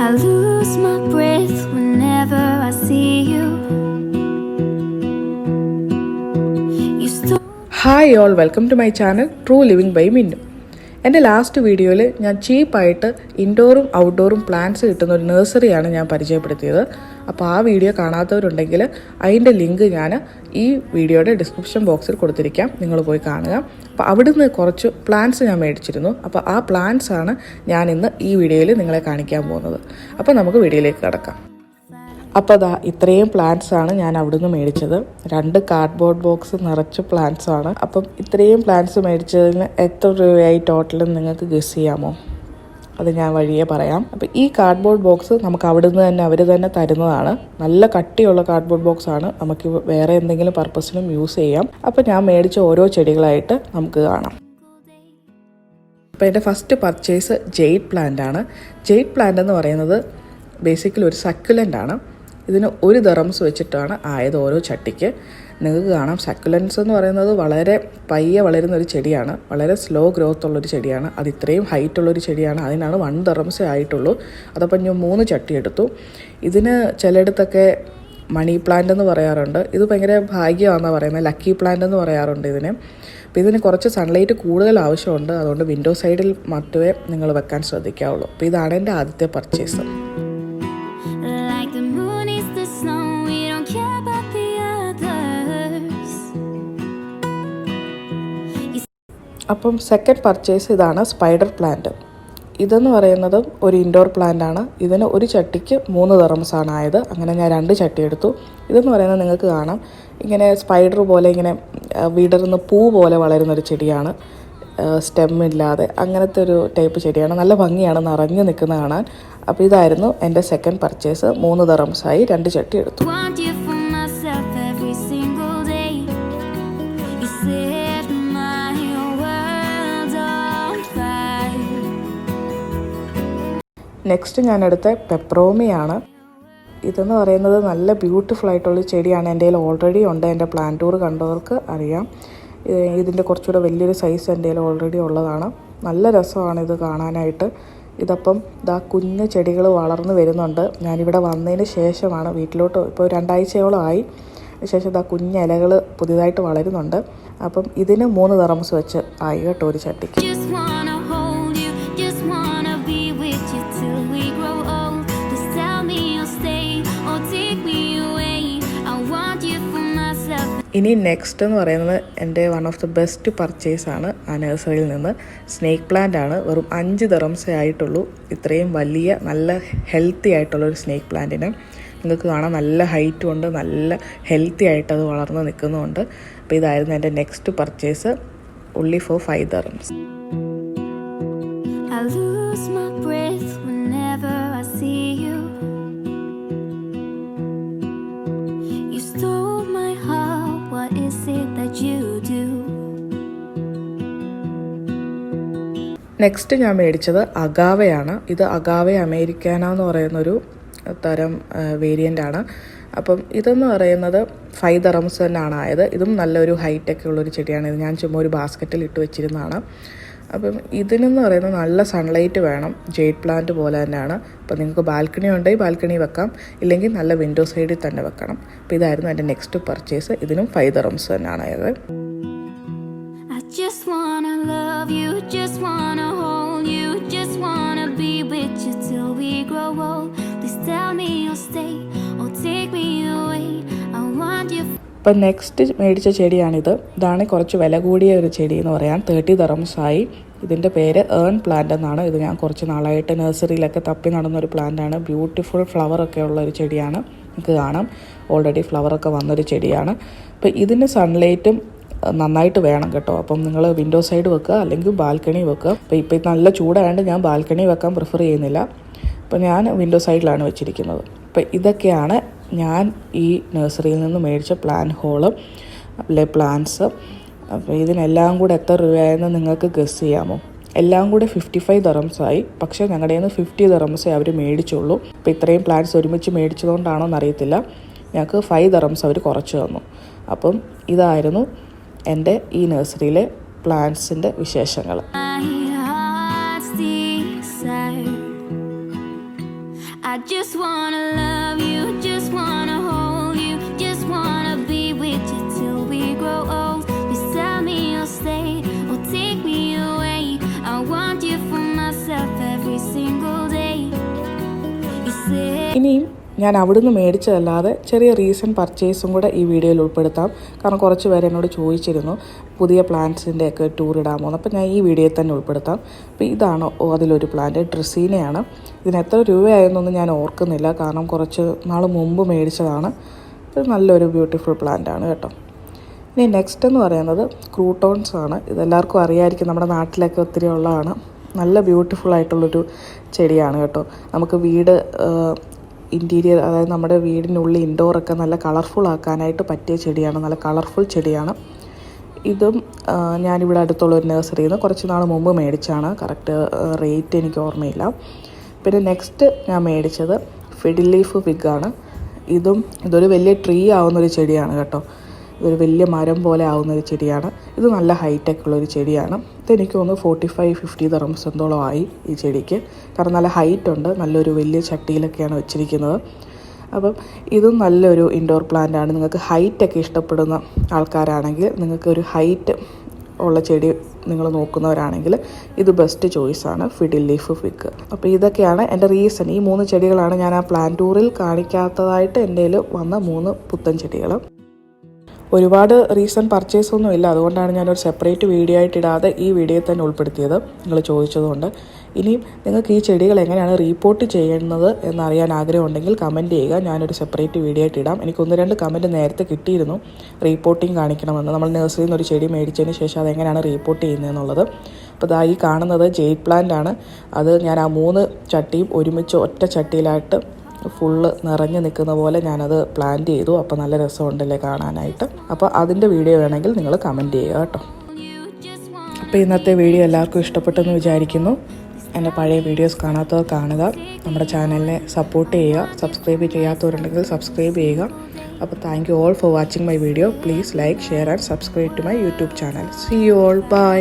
I lose my breath whenever I see you. Hi all, welcome to my channel True Living by Minnu. എൻ്റെ last വീഡിയോയിൽ ഞാൻ ചീപ്പായിട്ട് ഇൻഡോറും ഔട്ട്ഡോറും plants കിട്ടുന്ന ഒരു നഴ്സറിയാണ് ഞാൻ പരിചയപ്പെടുത്തിയത്. അപ്പോൾ ആ വീഡിയോ കാണാത്തവരുണ്ടെങ്കിൽ അതിൻ്റെ ലിങ്ക് ഞാൻ ഈ വീഡിയോയുടെ ഡിസ്ക്രിപ്ഷൻ ബോക്സിൽ കൊടുത്തിരിക്കാം, നിങ്ങൾ പോയി കാണുക. അപ്പോൾ അവിടുന്ന് കുറച്ച് പ്ലാന്റ്സ് ഞാൻ മേടിച്ചിരുന്നു. അപ്പോൾ ആ പ്ലാന്റ്സ് ആണ് ഞാൻ ഇന്ന് ഈ വീഡിയോയിൽ നിങ്ങളെ കാണിക്കാൻ പോകുന്നത്. അപ്പോൾ നമുക്ക് വീഡിയോയിലേക്ക് കടക്കാം. അപ്പോൾ അതാ ഇത്രയും പ്ലാന്റ്സ് ആണ് ഞാൻ അവിടുന്ന് മേടിച്ചത്. 2 കാർഡ്ബോർഡ് ബോക്സ് നിറച്ച് പ്ലാന്റ്സ് ആണ്. അപ്പം ഇത്രയും പ്ലാന്റ്സ് മേടിച്ചതിന് എത്ര രൂപയായി ടോട്ടലും നിങ്ങൾക്ക് ഗസ് ചെയ്യാമോ? അത് ഞാൻ വഴിയേ പറയാം. അപ്പോൾ ഈ കാർഡ്ബോർഡ് ബോക്സ് നമുക്ക് അവിടുന്ന് തന്നെ അവർ തന്നെ തരുന്നതാണ്. നല്ല കട്ടിയുള്ള കാർഡ്ബോർഡ് ബോക്സ് ആണ്, നമുക്ക് വേറെ എന്തെങ്കിലും പർപ്പസിനും യൂസ് ചെയ്യാം. അപ്പോൾ ഞാൻ മേടിച്ച ഓരോ ചെടികളായിട്ട് നമുക്ക് കാണാം. അപ്പോൾ എൻ്റെ ഫസ്റ്റ് പർച്ചേസ് ജെയ്ഡ് പ്ലാന്റ് ആണ്. ജെയ്ഡ് പ്ലാന്റ് എന്ന് പറയുന്നത് ബേസിക്കലി ഒരു സക്കുലൻ്റ് ആണ്. ഇതിന് 1 ദിർഹംസ് വെച്ചിട്ടാണ് ആയത് ഓരോ ചട്ടിക്ക്. നിങ്ങൾക്ക് കാണാം, സക്കുലൻസ് എന്ന് പറയുന്നത് വളരെ പയ്യെ വളരുന്ന ഒരു ചെടിയാണ്, വളരെ സ്ലോ ഗ്രോത്ത് ഉള്ളൊരു ചെടിയാണ്. അത് ഇത്രയും ഹൈറ്റ് ഉള്ളൊരു ചെടിയാണ്, അതിനാണ് 1 ദിർഹംസേ ആയിട്ടുള്ളൂ. അതപ്പം ഞാൻ 3 ചട്ടി എടുത്തു. ഇതിന് ചിലയിടത്തൊക്കെ മണി പ്ലാന്റ് എന്ന് പറയാറുണ്ട്. ഇത് ഭയങ്കര ഭാഗ്യമാണെന്നാണ് പറയുന്നത്, ലക്കി പ്ലാന്റ് എന്ന് പറയാറുണ്ട് ഇതിന്. അപ്പോൾ ഇതിന് കുറച്ച് സൺലൈറ്റ് കൂടുതൽ ആവശ്യമുണ്ട്, അതുകൊണ്ട് വിൻഡോ സൈഡിൽ മാത്രമേ നിങ്ങൾ വെക്കാൻ ശ്രദ്ധിക്കാവുള്ളൂ. അപ്പോൾ ഇതാണ് എൻ്റെ ആദ്യത്തെ പർച്ചേസ്. അപ്പം സെക്കൻഡ് പർച്ചേസ് ഇതാണ് സ്പൈഡർ പ്ലാന്റ്. ഇതെന്ന് പറയുന്നത് ഒരു ഇൻഡോർ പ്ലാന്റ് ആണ്. ഇതിന് ഒരു ചട്ടിക്ക് 3 ദിർഹംസാണ് ആയത്. അങ്ങനെ ഞാൻ 2 ചട്ടി എടുത്തു. ഇതെന്ന് പറയുന്നത് നിങ്ങൾക്ക് കാണാം, ഇങ്ങനെ സ്പൈഡർ പോലെ ഇങ്ങനെ വിടർന്ന് പൂ പോലെ വളരുന്നൊരു ചെടിയാണ്, സ്റ്റെമ്മില്ലാതെ അങ്ങനത്തെ ഒരു ടൈപ്പ് ചെടിയാണ്. നല്ല ഭംഗിയാണ്, നിറഞ്ഞു നിൽക്കുന്ന കാണാൻ. അപ്പോൾ ഇതായിരുന്നു എൻ്റെ സെക്കൻഡ് പർച്ചേസ്. 3 ദിർഹംസായി 2 ചട്ടി എടുത്തു. നെക്സ്റ്റ് ഞാനെടുത്ത പെപ്രോമിയാണ്. ഇതെന്ന് പറയുന്നത് നല്ല ബ്യൂട്ടിഫുൾ ആയിട്ടുള്ള ചെടിയാണ്. എൻ്റെ കയ്യിൽ ഓൾറെഡി ഉണ്ട്, എൻ്റെ പ്ലാന്റ് ടൂർ കണ്ടവർക്ക് അറിയാം. ഇതിൻ്റെ കുറച്ചുകൂടെ വലിയൊരു സൈസ് എൻ്റെ കയ്യിൽ ഓൾറെഡി ഉള്ളതാണ്. നല്ല രസമാണ് ഇത് കാണാനായിട്ട്. ഇതപ്പം ഇതാ കുഞ്ഞ് ചെടികൾ വളർന്നു വരുന്നുണ്ട്. ഞാനിവിടെ വന്നതിന് ശേഷമാണ്, വീട്ടിലോട്ട് ഇപ്പോൾ 2 ആഴ്ചയോളമായി ശേഷം ഇതാ കുഞ്ഞ് ഇലകൾ പുതിയതായിട്ട് വളരുന്നുണ്ട്. അപ്പം ഇതിന് 3 ദിർഹംസ് വെച്ച് ആയി കേട്ടോ ഒരു ചട്ടിക്ക്. ഇനി നെക്സ്റ്റ് എന്ന് പറയുന്നത് എൻ്റെ വൺ ഓഫ് ദി ബെസ്റ്റ് പർച്ചേസാണ് ആ നഴ്സറിയിൽ നിന്ന്. സ്നേക്ക് പ്ലാന്റ് ആണ്. വെറും 5 ദിർഹംസേ ആയിട്ടുള്ളൂ. ഇത്രയും വലിയ നല്ല ഹെൽത്തി ആയിട്ടുള്ളൊരു സ്നേക്ക് പ്ലാന്റിന് നിങ്ങൾക്ക് കാണാം, നല്ല ഹൈറ്റും ഉണ്ട്, നല്ല ഹെൽത്തി ആയിട്ട് അത് വളർന്ന് നിൽക്കുന്നുമുണ്ട്. അപ്പോൾ ഇതായിരുന്നു എൻ്റെ next purchase, only for 5 dirhams. I lose my breath whenever I see you. You stole my heart, what is it that you do? Next ഞാൻ മേടിച്ചത് അഗാവയാണ്. ഇത് അഗാവെ അമേരിക്കാന എന്ന് പറയുന്നൊരു തരം വേരിയൻ്റ് ആണ്. അപ്പം ഇതെന്ന് പറയുന്നത് 5 ദിർഹംസ് തന്നെയാണ് ആയത്. ഇതും നല്ലൊരു ഹൈറ്റൊക്കെ ഉള്ളൊരു ചെടിയാണ്. ഇത് ഞാൻ ചുമ്മാ ഒരു ബാസ്ക്കറ്റിൽ ഇട്ട് വെച്ചിരുന്നതാണ്. അപ്പം ഇതിനെന്ന് പറയുന്നത് നല്ല സൺലൈറ്റ് വേണം, ജെയ്ഡ് പ്ലാന്റ് പോലെ തന്നെയാണ്. അപ്പോൾ നിങ്ങൾക്ക് ബാൽക്കണി ഉണ്ടെങ്കിൽ ബാൽക്കണി വെക്കാം, ഇല്ലെങ്കിൽ നല്ല വിൻഡോ സൈഡിൽ തന്നെ വെക്കണം. അപ്പോൾ ഇതായിരുന്നു എൻ്റെ നെക്സ്റ്റ് പർച്ചേസ്. ഇതിനും 5 ദിർഹംസ് തന്നെയാണ് ആയത്. ഇപ്പം നെക്സ്റ്റ് മേടിച്ച ചെടിയാണിത്. ഇതാണ് കുറച്ച് വില കൂടിയ ഒരു ചെടി എന്ന് പറയാം. 30 ദിർഹംസായി. ഇതിൻ്റെ പേര് ഏൺ പ്ലാന്റ് എന്നാണ്. ഇത് ഞാൻ കുറച്ച് നാളായിട്ട് നഴ്സറിയിലൊക്കെ തപ്പി നടന്നൊരു പ്ലാന്റാണ്. ബ്യൂട്ടിഫുൾ ഫ്ലവറൊക്കെ ഉള്ള ഒരു ചെടിയാണ്. നിങ്ങൾക്ക് കാണാം, ഓൾറെഡി ഫ്ലവറൊക്കെ വന്നൊരു ചെടിയാണ്. അപ്പോൾ ഇതിന് സൺലൈറ്റും നന്നായിട്ട് വേണം കേട്ടോ. അപ്പം നിങ്ങൾ വിൻഡോ സൈഡ് വെക്കുക, അല്ലെങ്കിൽ ബാൽക്കണി വെക്കുക. അപ്പോൾ ഇപ്പം നല്ല ചൂടായതുകൊണ്ട് ഞാൻ ബാൽക്കണി വെക്കാൻ പ്രിഫർ ചെയ്യുന്നില്ല. അപ്പോൾ ഞാൻ വിൻഡോ സൈഡിലാണ് വെച്ചിരിക്കുന്നത്. അപ്പോൾ ഇതൊക്കെയാണ് ഞാൻ ഈ നഴ്സറിയിൽ നിന്ന് മേടിച്ച പ്ലാന്റ് ഹോള് അല്ലെ പ്ലാന്റ്സ്. അപ്പോൾ ഇതിനെല്ലാം കൂടെ എത്ര രൂപയായെന്ന് നിങ്ങൾക്ക് ഗസ് ചെയ്യാമോ? എല്ലാം കൂടെ 55 ദിർഹംസായി. പക്ഷേ ഞങ്ങളുടെ കയ്യിൽ നിന്ന് 50 ദിർഹംസേ അവർ മേടിച്ചുള്ളൂ. അപ്പോൾ ഇത്രയും പ്ലാന്റ്സ് ഒരുമിച്ച് മേടിച്ചതുകൊണ്ടാണോ എന്നറിയത്തില്ല, ഞങ്ങൾക്ക് 5 ദിർഹംസ് അവർ കുറച്ച് തന്നു. അപ്പം ഇതായിരുന്നു എൻ്റെ ഈ നഴ്സറിയിലെ പ്ലാന്റ്സിൻ്റെ വിശേഷങ്ങൾ. I just wanna love you, just wanna hold you, just wanna be with you till we grow old. Please tell me you'll stay or take me away. I want you for myself every single day. You say ഇനിയും ഞാൻ അവിടുന്ന് മേടിച്ചതല്ലാതെ ചെറിയ recent പർച്ചേസും കൂടെ ഈ വീഡിയോയിൽ ഉൾപ്പെടുത്താം. കാരണം കുറച്ച് പേര് എന്നോട് ചോദിച്ചിരുന്നു പുതിയ പ്ലാന്റ്സിൻ്റെ ഒക്കെ ടൂർ ഇടാമോ എന്ന്. അപ്പോൾ ഞാൻ ഈ വീഡിയോയിൽ തന്നെ ഉൾപ്പെടുത്താം. അപ്പോൾ ഇതാണ് അതിലൊരു പ്ലാന്റ്, ഡ്രസീനയാണ്. ഇതിന് എത്ര രൂപയായെന്നൊന്നും ഞാൻ ഓർക്കുന്നില്ല, കാരണം കുറച്ച് നാൾ മുമ്പ് മേടിച്ചതാണ്. ഇത് നല്ലൊരു ബ്യൂട്ടിഫുൾ പ്ലാന്റാണ് കേട്ടോ. ഇനി നെക്സ്റ്റ് എന്ന് പറയുന്നത് ക്രൂട്ടോൺസ് ആണ്. ഇതെല്ലാവർക്കും അറിയാമായിരിക്കും, നമ്മുടെ നാട്ടിലൊക്കെ ഒത്തിരി ഉള്ളതാണ്. നല്ല ബ്യൂട്ടിഫുൾ ആയിട്ടുള്ളൊരു ചെടിയാണ് കേട്ടോ. നമുക്ക് വീട് ഇൻറ്റീരിയർ, അതായത് നമ്മുടെ വീടിനുള്ളിൽ ഇൻഡോറൊക്കെ നല്ല കളർഫുൾ ആക്കാനായിട്ട് പറ്റിയ ചെടിയാണ്. നല്ല കളർഫുൾ ചെടിയാണ്. ഇതും ഞാനിവിടെ അടുത്തുള്ളൊരു നഴ്സറിയിൽ നിന്ന് കുറച്ച് നാൾ മുമ്പ് മേടിച്ചാണ്. കറക്റ്റ് റേറ്റ് എനിക്ക് ഓർമ്മയില്ല. പിന്നെ നെക്സ്റ്റ് ഞാൻ മേടിച്ചത് ഫിഡിൽ ലീഫ് ഫിഗാണ്. ഇതൊരു വലിയ ട്രീ ആവുന്നൊരു ചെടിയാണ് കേട്ടോ. ഇതൊരു വലിയ മരം പോലെ ആവുന്നൊരു ചെടിയാണ്. ഇത് നല്ല ഹൈറ്റൊക്കെ ഉള്ളൊരു ചെടിയാണ്. ഇതെനിക്ക് തോന്നുന്നു 45-50 ദിർഹംസ് എന്തോളം ആയി ഈ ചെടിക്ക്. കാരണം നല്ല ഹൈറ്റ് ഉണ്ട്, നല്ലൊരു വലിയ ചട്ടിയിലൊക്കെയാണ് വെച്ചിരിക്കുന്നത്. അപ്പം ഇതും നല്ലൊരു ഇൻഡോർ പ്ലാന്റ് ആണ്. നിങ്ങൾക്ക് ഹൈറ്റൊക്കെ ഇഷ്ടപ്പെടുന്ന ആൾക്കാരാണെങ്കിൽ, നിങ്ങൾക്ക് ഒരു ഹൈറ്റ് ഉള്ള ചെടി നിങ്ങൾ നോക്കുന്നവരാണെങ്കിൽ ഇത് ബെസ്റ്റ് ചോയ്സാണ്, ഫിഡിൽ ലീഫ് ഫിഗ്. അപ്പോൾ ഇതൊക്കെയാണ് എൻ്റെ റീസൺ. ഈ 3 ചെടികളാണ് ഞാൻ ആ പ്ലാന്റ് ടൂറിൽ കാണിക്കാത്തതായിട്ട് എൻ്റെ കയ്യിൽ വന്ന 3 പുത്തൻ ചെടികൾ. ഒരുപാട് റീസൺ പർച്ചേസൊന്നും ഇല്ല, അതുകൊണ്ടാണ് ഞാനൊരു സെപ്പറേറ്റ് വീഡിയോ ആയിട്ട് ഇടാതെ ഈ വീഡിയോയിൽ തന്നെ ഉൾപ്പെടുത്തിയത്, നിങ്ങൾ ചോദിച്ചതുകൊണ്ട്. ഇനിയും നിങ്ങൾക്ക് ഈ ചെടികൾ എങ്ങനെയാണ് റീപ്പോർട്ട് ചെയ്യുന്നത് എന്നറിയാൻ ആഗ്രഹമുണ്ടെങ്കിൽ കമൻറ്റ് ചെയ്യുക. ഞാനൊരു സെപ്പറേറ്റ് വീഡിയോ ആയിട്ട് ഇടാം. എനിക്ക് 1-2 കമൻറ്റ് നേരത്തെ കിട്ടിയിരുന്നു റീപ്പോർട്ടിങ് കാണിക്കണമെന്ന്. നമ്മൾ നഴ്സറിയിൽ നിന്ന് ഒരു ചെടി മേടിച്ചതിന് ശേഷം അതെങ്ങനെയാണ് റീപ്പോർട്ട് ചെയ്യുന്നതെന്നുള്ളത്. അപ്പോൾ ഈ കാണുന്നത് ജെയ്ഡ് പ്ലാന്റ് ആണ്. അത് ഞാൻ ആ 3 ചട്ടിയും ഒരുമിച്ച് ഒറ്റ ചട്ടിയിലായിട്ട് ഫുള്ള് നിറഞ്ഞു നിൽക്കുന്ന പോലെ ഞാനത് പ്ലാന്റ് ചെയ്തു. അപ്പോൾ നല്ല രസമുണ്ടല്ലേ കാണാനായിട്ട്. അപ്പോൾ അതിൻ്റെ വീഡിയോ വേണമെങ്കിൽ നിങ്ങൾ കമൻറ്റ് ചെയ്യുക കേട്ടോ. അപ്പോൾ ഇന്നത്തെ വീഡിയോ എല്ലാവർക്കും ഇഷ്ടപ്പെട്ടെന്ന് വിചാരിക്കുന്നു. എൻ്റെ പഴയ വീഡിയോസ് കാണാത്തവർ കാണുക, നമ്മുടെ ചാനലിനെ സപ്പോർട്ട് ചെയ്യുക. സബ്സ്ക്രൈബ് ചെയ്യാത്തവരുണ്ടെങ്കിൽ സബ്സ്ക്രൈബ് ചെയ്യുക. അപ്പോൾ thank you all for watching my video. Please like, share and subscribe to my YouTube channel. See you all. By.